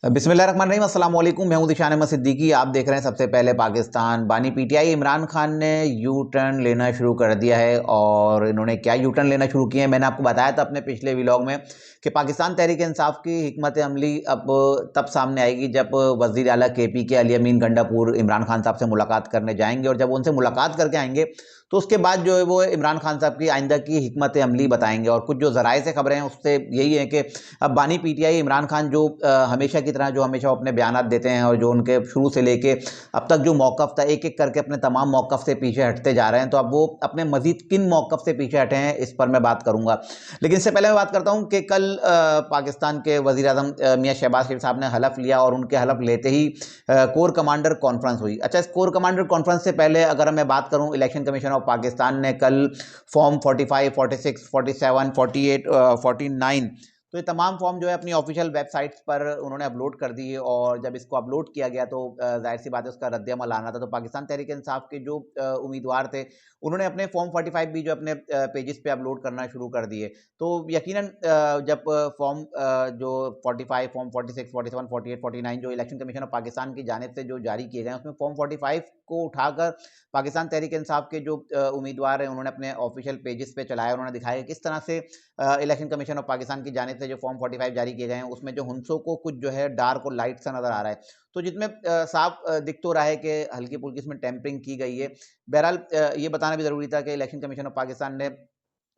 बिस्मिल्लाहिर्रहमानिर्रहीम, अस्सलाम वालेकुम। मैं हूं दिशान अहमद सिद्दीकी। आप देख रहे हैं सबसे पहले पाकिस्तान। बानी पीटीआई इमरान खान ने यू टर्न लेना शुरू कर दिया है। और इन्होंने क्या यू टर्न लेना शुरू किया है, मैंने आपको बताया था अपने पिछले व्लॉग में कि पाकिस्तान तहरीक इंसाफ की हिकमत अमली अब तब सामने आएगी जब वज़ीर आला केपी के अली अमीन गंडापुर इमरान खान साहब से मुलाकात करने जाएंगे। और जब उनसे मुलाकात करके आएंगे तो उसके बाद जो है वो इमरान खान साहब की आइंदा की हिकमत अमली बताएंगे। और कुछ जो ज़राए से खबरें हैं उससे यही है कि अब बानी पीटीआई इमरान खान जो हमेशा की तरह जो हमेशा अपने बयानात देते हैं और जो उनके शुरू से लेके अब तक जो मौक़िफ़ था, एक एक करके अपने तमाम मौक़िफ़ से पीछे हटते जा रहे हैं। तो अब वो अपने मज़ीद किन मौक़िफ़ से पीछे हटे हैं, इस पर मैं बात करूँगा। लेकिन इससे पहले मैं बात करता हूँ कि कल पाकिस्तान के वज़ीर-ए-आज़म मियाँ शहबाज शरीफ साहब ने हलफ़ लिया और उनके हलफ़ लेते ही कोर कमांडर कॉन्फ्रेंस हुई। अच्छा, इस कोर कमांडर कॉन्फ्रेंस से पहले अगर मैं बात करूँ, इलेक्शन कमीशन ऑफ पाकिस्तान ने कल फॉर्म 45, 46, 47, 48, 49 तो ये तमाम फॉर्म जो है अपनी ऑफिशियल वेबसाइट्स पर उन्होंने अपलोड कर दिए। और जब इसको अपलोड किया गया तो जाहिर सी बात है उसका रद्द-ए-अमल आना था। तो पाकिस्तान तहरीक इंसाफ के जो उम्मीदवार थे उन्होंने अपने फॉर्म 45 भी जो अपने पेजेस पे अपलोड करना शुरू कर दिए। तो यकीनन जब फॉर्म जो 45, फॉर्म 46, 47, 48, 49 जो इलेक्शन कमीशन ऑफ पाकिस्तान की जानिब से जो जारी किए गए हैं, उसमें फॉर्म 45 को उठाकर पाकिस्तान तहरीक इंसाफ के जो उम्मीदवार हैं उन्होंने अपने ऑफिशियल पेजेस पे चलाया। उन्होंने दिखाया किस तरह से इलेक्शन कमीशन ऑफ पाकिस्तान की जानिब से जो फॉर्म 45 जारी किए गए हैं उसमें जो हुंसों को कुछ जो है डार्क और लाइट सा नजर आ रहा है। तो जिसमें साफ दिख तो रहा है कि हल्की फुल्की इसमें टेम्परिंग की गई है। बहरहाल ये बताना भी जरूरी था कि इलेक्शन कमीशन ऑफ पाकिस्तान ने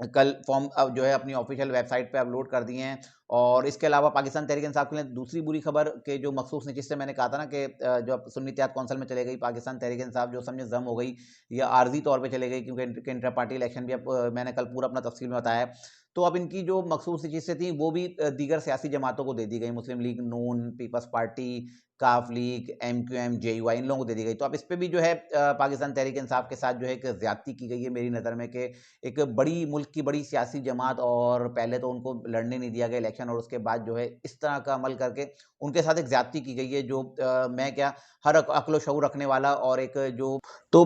कल फॉर्म जो है अपनी ऑफिशियल वेबसाइट पे अपलोड कर दिए हैं। और इसके अलावा पाकिस्तान तहरीक इंसाफ के लिए दूसरी बुरी खबर के जो मखसूस ने, जिससे मैंने कहा था ना कि जो सुन्नी इत्तेहाद कौंसिल में चले गई पाकिस्तान तहरीक इंसाफ, जो समझे जम हो गई या आर्जी तौर पे चले गई, क्योंकि इंटर पार्टी इलेक्शन भी अब मैंने कल पूरा अपना तफसील में बताया है। तो अब इनकी जो मखसूस चीज़ें थी वो भी दीगर सियासी जमातों को दे दी गई। मुस्लिम लीग नून, पीपल्स पार्टी, काफ लीग, एमक्यूएम, जेयूआई, इन लोगों को दे दी गई। तो अब इस पे भी जो है पाकिस्तान तहरीक इंसाफ के साथ जो है एक ज्यादती की गई है मेरी नज़र में, कि एक बड़ी मुल्क की बड़ी सियासी जमात, और पहले तो उनको लड़ने नहीं दिया गया इलेक्शन और उसके बाद जो है इस तरह का अमल करके उनके साथ एक ज्यादती की गई है जो मैं क्या, हर अक्ल शऊर रखने वाला और एक जो तो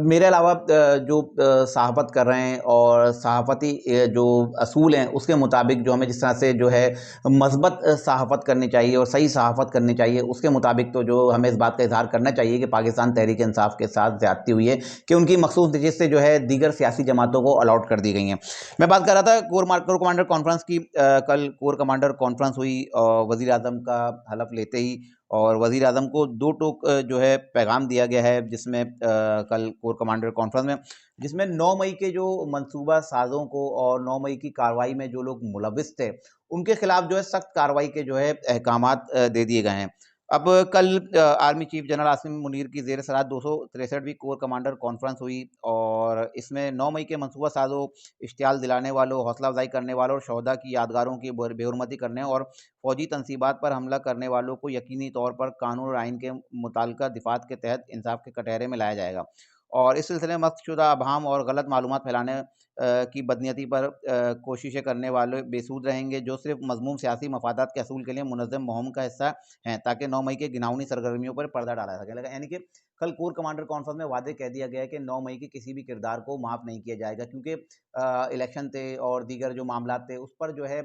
मेरे अलावा जो सहाफ़त कर रहे हैं और सहाफ़ती जो असूल हैं उसके मुताबिक जो हमें जिस तरह से जो है मस्बत सहाफ़त करनी चाहिए और सही सहाफ़त करनी चाहिए, उसके मुताबिक तो जो हमें इस बात का इज़हार करना चाहिए कि पाकिस्तान तहरीक इंसाफ के साथ ज़्यादती हुई है कि उनकी मखसूस नशिस्तें जो है दीगर सियासी जमातों को अलॉट कर दी गई हैं। मैं बात कर रहा था कोर कमांडर कॉन्फ्रेंस की। कल कोर कमांडर कॉन्फ्रेंस हुई और वज़ीर आज़म का हलफ लेते ही और वज़ीर आज़म को दो टोक जो है पैगाम दिया गया है, जिसमें कल कोर कमांडर कॉन्फ्रेंस में, जिसमें 9 मई के जो मंसूबा साज़ों को और 9 मई की कार्रवाई में जो लोग मुलविस थे उनके खिलाफ जो है सख्त कार्रवाई के जो है अहकामात दे दिए गए हैं। अब कल army chief general Asim Munir की ज़ेर सराहत 263वीं कोर कमांडर कॉन्फ्रेंस हुई और इसमें 9 मई के मंसूबा साज़ों, इश्तियाल दिलाने वालों, हौसला अफजाई करने वालों और शहदा की यादगारों की बेहुरमती करने और फौजी तनसीबात पर हमला करने वालों को यकीनी तौर पर कानून और आइन के मुताल्लिका दिफ़ात के तहत इंसाफ के कटहरे में लाया जाएगा। और इस सिलसिले में मकसदशुदा अबहाम और गलत मालूमात फैलाने की बदनीयती पर कोशिशें करने वाले बेसूद रहेंगे, जो सिर्फ मज़मूम सियासी मफादात के असूल के लिए मुनज़्ज़म मुहिम का हिस्सा हैं, ताकि 9 मई के घिनौनी सरगर्मियों पर पर्दा डाला जा सके। यानी कि कल कोर कमांडर कॉन्फ्रेंस में वादे कह दिया गया है कि 9 मई के किसी भी किरदार को माफ़ नहीं किया जाएगा, क्योंकि इलेक्शन थे और दीगर जो मामलात थे उस पर जो है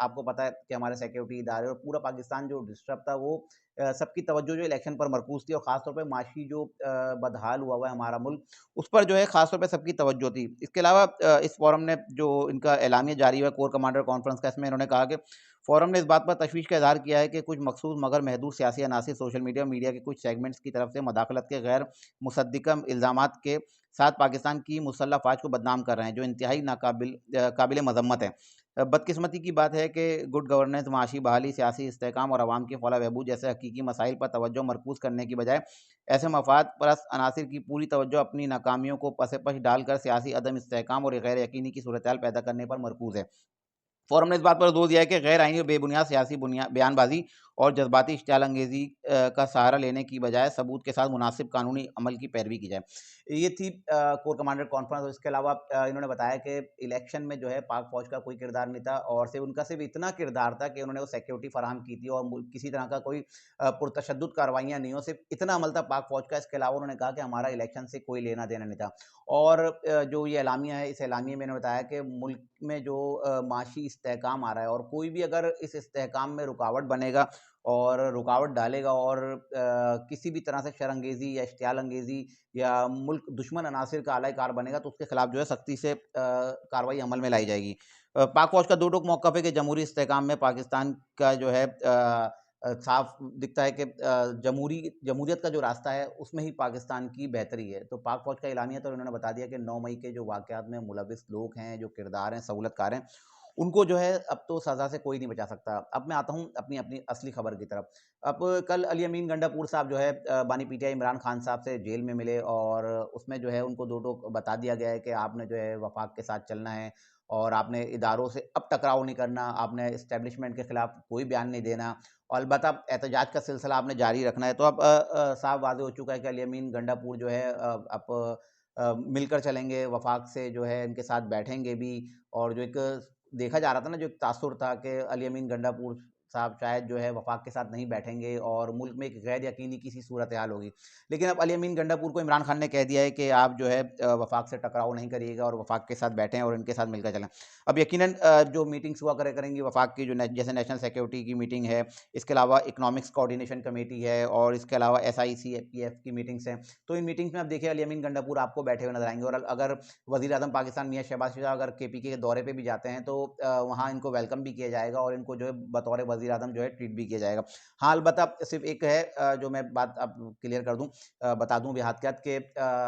आपको पता है कि हमारे सिक्योरिटी इदारे और पूरा पाकिस्तान जो डिस्टर्ब था वो सबकी तवज्जो जो इलेक्शन पर मरकूज़ थी और ख़ास तौर पे माशी जो बदहाल हुआ है हमारा मुल्क, उस पर जो है ख़ास तौर पे सबकी तवज्जो थी। इसके अलावा इस फ़ोरम ने जो इनका एलामिया जारी हुआ कोर कमांडर कॉन्फ्रेंस का, इसमें इन्होंने कहा कि फ़ोरम ने इस बात पर तशवीश का इज़हार किया है कि कुछ मखसूस मगर महदूद सियासी अनासिर सोशल मीडिया और मीडिया के कुछ सेगमेंट्स की तरफ से मदाखलत के गैर मुसद्दिक़ा इल्ज़ामात के साथ पाकिस्तान की मुसल्लह फ़ौज को बदनाम कर रहे हैं, जो इंतहाई काबिल मज़म्मत है। बदकिस्मती की बात है कि गुड गवर्नेंस, माशी बहाली, सियासी इस्तेहकाम और अवाम की फलाह बहबूद जैसे हकीकी मसाइल पर तवज्जो मरकूज़ करने की बजाय ऐसे मफाद परस्त अनासिर की पूरी तवज्जो अपनी नाकामियों को पस-ए-पश डालकर सियासी अदम इस्तेहकाम और गैर यकीनी की सूरत-ए-हाल पैदा करने पर मरकूज़ है। फ़ोरम ने इस बात पर जोर दिया है कि गैर आइनी और बेबुनियाद सियासी बयानबाजी और जज्बाती इश्तियाल अंगेज़ी का सहारा लेने की बजाय सबूत के साथ मुनासिब कानूनी अमल की पैरवी की जाए। ये थी कोर कमांडर कॉन्फ्रेंस। और इसके अलावा इन्होंने बताया कि इलेक्शन में जो है पाक फ़ौज का कोई किरदार नहीं था और सिर्फ इतना किरदार था कि उन्होंने वो सिक्योरिटी फराहम की थी और किसी तरह का कोई पुरतशद्दुद कार्रवाइयाँ नहीं हो, सिर्फ इतना अमल था पाक फ़ौज का। इसके अलावा उन्होंने कहा कि हमारा इलेक्शन से कोई लेना-देना नहीं था। और जो ये एलामिया है, इस एलामिया में इन्होंने बताया कि मुल्क में जो माशी इस्तेहकाम आ रहा है और कोई भी अगर इस इस्तेहकाम में रुकावट बनेगा और रुकावट डालेगा और किसी भी तरह से शरअंगेज़ी या इश्तियाल अंगेज़ी या मुल्क दुश्मन अनासिर का आला कार बनेगा तो उसके खिलाफ जो है सख्ती से कार्रवाई अमल में लाई जाएगी। पाक फ़ौज का दो टूक मौक़िफ़ है कि जमहूरी इस्तेहकाम में पाकिस्तान का जो है साफ दिखता है कि जमहूरियत का जो रास्ता है उसमें ही पाकिस्तान की बेहतरी है। तो पाक फ़ौज का एलानिया तो इन्होंने बता दिया कि 9 मई के जो वाक़यात में मुलविस लोग हैं, जो किरदार हैं, सहूलतकार हैं, उनको जो है अब तो सज़ा से कोई नहीं बचा सकता। अब मैं आता हूँ अपनी अपनी असली खबर की तरफ। अब कल अली अमीन गंडापुर साहब जो है बानी पीटीआई इमरान खान साहब से जेल में मिले और उसमें जो है उनको दो टोक बता दिया गया है कि आपने जो है वफाक के साथ चलना है और आपने इदारों से अब टकराव नहीं करना, आपने एस्टेब्लिशमेंट के खिलाफ कोई बयान नहीं देना और अलबत्ता एहतजाज का सिलसिला आपने जारी रखना है। तो अब साफ वाज़ेह हो चुका है कि अली अमीन गंडापुर जो है अब मिलकर चलेंगे, वफाक से जो है इनके साथ बैठेंगे भी और जो एक देखा जा रहा था ना, जो एक तासुर था कि अली अमीन गंडापुर साहब शायद जो है वफाक के साथ नहीं बैठेंगे और मुल्क में एक गैर यकीनी किसी सूरत हाल होगी। लेकिन अब अली अमीन गंडापुर को इमरान खान ने कह दिया है कि आप जो है वफाक से टकराव नहीं करिएगा और वफाक के साथ बैठें और इनके साथ मिलकर चलें। अब यकीनन जो मीटिंग्स हुआ करेंगी वफाक की, जो जैसे नेशनल सिक्योरिटी की मीटिंग है, इसके अलावा इकोनॉमिक्स कोऑर्डिनेशन कमेटी है और इसके अलावा SICPF की मीटिंग्स हैं। तो इन मीटिंग्स में आप देखिए अली अमीन गंडापुर आपको बैठे हुए नजर आएंगे और अगर वज़ीर आज़म पाकिस्तान मियां शहबाज शरीफ अगर KPK के दौरे पे भी जाते हैं तो वहाँ इनको वेलकम भी किया जाएगा और इनको जो है बतौर वज़ीर आज़म जो है ट्रीट भी किया जाएगा। हाँ, अलबत्ता सिर्फ एक है जो मैं बात अब क्लियर कर दूँ, बता दूँ बिहात के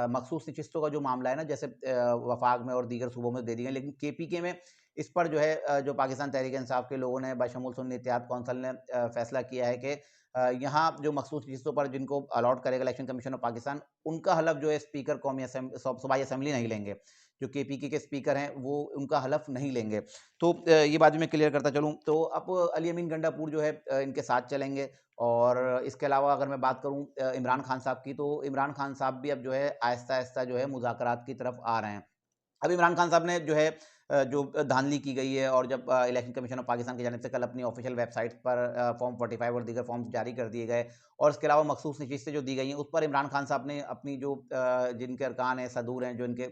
मखसूस नशिस्तों का जो मामला है ना, जैसे वफाक में और दीगर सूबों में दे दी गई, लेकिन KPK में इस पर जो है जो पाकिस्तान तहरीक इंसाफ के लोगों ने बशमूल सुन्नी इत्तेहाद कौंसिल ने फैसला किया है कि यहाँ जो मखसूस नशिस्तों पर जिनको अलॉट करेगा इलेक्शन कमीशन ऑफ पाकिस्तान, उनका हलफ जो है स्पीकर कौमी सूबाई असम्बली नहीं लेंगे। जो KPK के स्पीकर हैं वो उनका हलफ नहीं लेंगे। तो ये बात भी मैं क्लियर करता चलूँ, तो अब अली अमीन गंडापुर जो है इनके साथ चलेंगे और इसके अलावा अगर मैं बात करूँ इमरान खान साहब की, तो इमरान खान साहब भी अब जो है आहिस्ता-आहिस्ता जो है मुज़ाकरात की तरफ आ रहे हैं। अब इमरान खान साहब ने जो है जो धांधली की गई है और जब इलेक्शन कमीशन ऑफ पाकिस्तान की जानिब से कल अपनी ऑफिशियल वेबसाइट पर फॉर्म 45 और दीगर फॉर्म्स जारी कर दिए गए और इसके अलावा मखसूस नशिस्तें जो दी गई हैं उस पर इमरान खान साहब ने अपनी जो जिनके अरकान हैं, सदूर हैं, जो इनके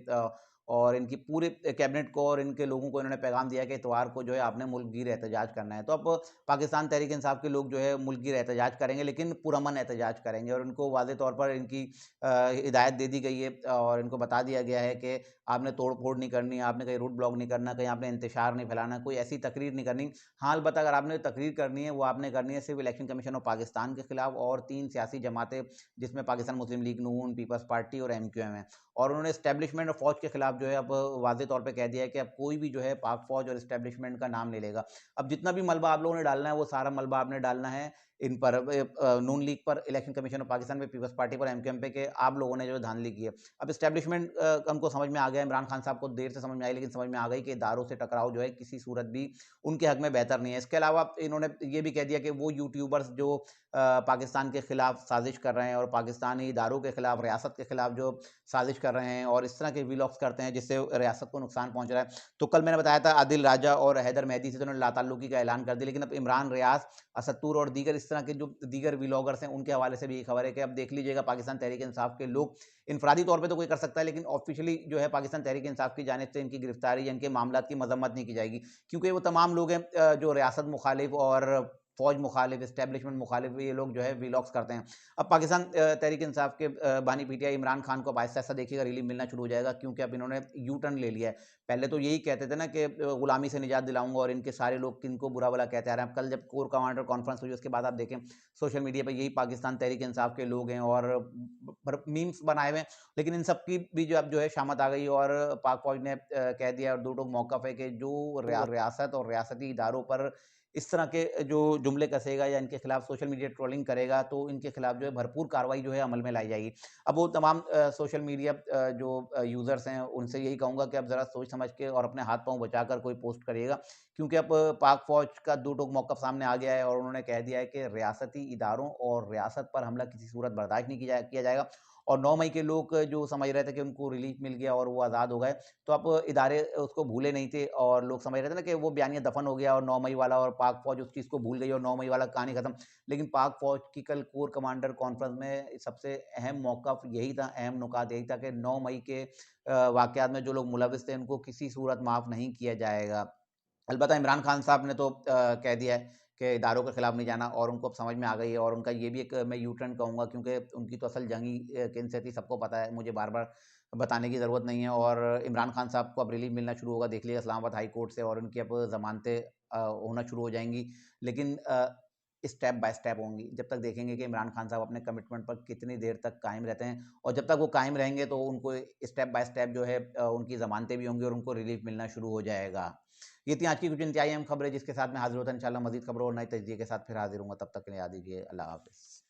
और इनकी पूरे कैबिनेट को और इनके लोगों को इन्होंने पैगाम दिया कि इतवार को जो है आपने मुल्कगीर एहतजाज करना है। तो अब पाकिस्तान तहरीक इंसाफ के लोग जो है मुल्कगीर एहतजाज करेंगे, लेकिन पुरअमन एहतजाज करेंगे और उनको वाज़ेह तौर पर इनकी हिदायत दे दी गई है और इनको बता दिया गया है कि आपने तोड़-फोड़ नहीं करनी, आपने कहीं रूट ब्लॉक नहीं करना, कहीं आपने इंतशार नहीं फैलाना, कोई ऐसी तकरीर नहीं करनी। हाँ, अलबत्ता अगर आपने तकरीर करनी है, वो आपने करनी है सिर्फ़ इलेक्शन कमीशन ऑफ पाकिस्तान के खिलाफ और 3 सियासी जमातें, जिसमें पाकिस्तान मुस्लिम लीग नून, पीपल्स पार्टी और MQM है। और उन्होंने एस्टेब्लिशमेंट और फ़ौज के खिलाफ जो है अब वाज़ेह तौर पे कह दिया है कि अब कोई भी जो है पाक फ़ौज और एस्टेब्लिशमेंट का नाम नहीं लेगा। अब जितना भी मलबा आप लोगों ने डालना है, वो सारा मलबा आपने डालना है इन पर नून लीग पर, इलेक्शन कमीशन ऑफ पाकिस्तान पे, पीपल्स पार्टी पर, MQM पे, कि आप लोगों ने जो है धांधली की है। अब एस्टेब्लिशमेंट हमको समझ में आ गया, इमरान खान साहब को देर से समझ में आई, लेकिन समझ में आ गई कि इदारों से टकराव जो है किसी सूरत भी उनके हक में बेहतर नहीं है। इसके अलावा इन्होंने ये भी कह दिया कि वो यूट्यूबर्स जो पाकिस्तान के खिलाफ साजिश कर रहे हैं और पाकिस्तानी इदारों के खिलाफ, रियासत के खिलाफ जो साजिश कर रहे हैं और इस तरह के व्लॉग्स करते हैं जिससे रियासत को नुकसान पहुंच रहा है। तो कल मैंने बताया था आदिल राजा और हैदर मेहदी से तो उन्होंने लाताल्लुकी का ऐलान कर दिया, लेकिन अब इमरान रियाज, असत्तूर और दीगर इस तरह के जो दीगर व्लॉगर्स हैं उनके हवाले से भी ये खबर है कि अब देख लीजिएगा पाकिस्तान तहरीक इंसाफ के लोग, इनफरादी तौर पे तो कोई कर सकता है, लेकिन ऑफिशियली जो है पाकिस्तान तहरीक इंसाफ की जानिब से इनकी गिरफ्तारी या इनके मामलात की मजम्मत नहीं की जाएगी, क्योंकि वो तमाम लोग हैं जो रियासत मुखालिफ और फौज मुखालिफ, एस्टेब्लिशमेंट मुखालिफ, ये लोग जो है व्लॉग्स करते हैं। अब पाकिस्तान तहरीक इंसाफ के बानी पीटीआई इमरान खान को अब आहिस्ता-आहिस्ता देखिएगा रिलीफ मिलना शुरू हो जाएगा, क्योंकि अब इन्होंने यू टर्न ले लिया है। पहले तो यही कहते थे ना कि गुलामी से निजात दिलाऊंगा और इनके सारे लोग किनको बुरा भला कहते आ रहे हैं। अब कल जब कोर कमांडर कॉन्फ्रेंस हुई उसके बाद आप देखें सोशल मीडिया पर यही पाकिस्तान तहरीक इंसाफ के लोग हैं और मीम्स बनाए हुए हैं, लेकिन इन सब की भी जो अब जो है शामत आ गई और पाक फौज ने कह दिया और दो टोक मौक़िफ़ है कि जो रियासत और रियासती इदारों पर इस तरह के जो जुमले कसेगा या इनके खिलाफ सोशल मीडिया ट्रोलिंग करेगा, तो इनके खिलाफ जो है भरपूर कार्रवाई जो है अमल में लाई जाएगी। अब वो तमाम सोशल मीडिया जो यूज़र्स हैं उनसे यही कहूँगा कि अब ज़रा सोच समझ के और अपने हाथ-पाँव बचाकर कोई पोस्ट करिएगा, क्योंकि अब पाक फ़ौज का दो टोक मौक़िफ़ सामने आ गया है और उन्होंने कह दिया है कि रियासती इदारों और रियासत पर हमला किसी सूरत बर्दाश्त नहीं किया जाएगा। और 9 मई के लोग जो समझ रहे थे कि उनको रिलीफ मिल गया और वो आज़ाद हो गए, तो अब इदारे उसको भूले नहीं थे और लोग समझ रहे थे ना कि वो बयानिया दफ़न हो गया और 9 मई वाला, और पाक फ़ौज उस चीज़ को भूल गई और 9 मई वाला कहानी खत्म। लेकिन पाक फ़ौज की कल कोर कमांडर कॉन्फ्रेंस में सबसे अहम मौक़िफ़ यही था, अहम नुकात यही था कि 9 मई के वाक़यात में जो लोग मुलविस थे उनको किसी सूरत माफ़ नहीं किया जाएगा। अलबत्ता इमरान खान साहब ने तो कह दिया है के इदारों के खिलाफ नहीं जाना, और उनको अब समझ में आ गई है। और उनका ये भी एक मैं यू टर्न कहूँगा, क्योंकि उनकी तो असल जंग ही किन से थी सबको पता है, मुझे बार बार बताने की ज़रूरत नहीं है। और इमरान खान साहब को अब रिलीफ मिलना शुरू होगा, देख लीजिए इस्लामाबाद हाई कोर्ट से, और उनकी अब ज़मानतें होना शुरू हो जाएंगी। लेकिन स्टेप बाय स्टेप होंगी, जब तक देखेंगे कि इमरान खान साहब अपने कमिटमेंट पर कितनी देर तक कायम रहते हैं। और जब तक वो कायम रहेंगे तो उनको स्टेप बाय स्टेप जो है उनकी ज़मानतें भी होंगी और उनको रिलीफ मिलना शुरू हो जाएगा। ये थी आज की कुछ इंतहाई अहम खबरें, जिसके साथ मैं हाजिर होता हूं इंशाल्लाह मजीद खबरों और नए तजदीद के साथ फिर हाजिर हूँगा। तब तक के लिए याद दीजिए, अल्लाह हाफिज़।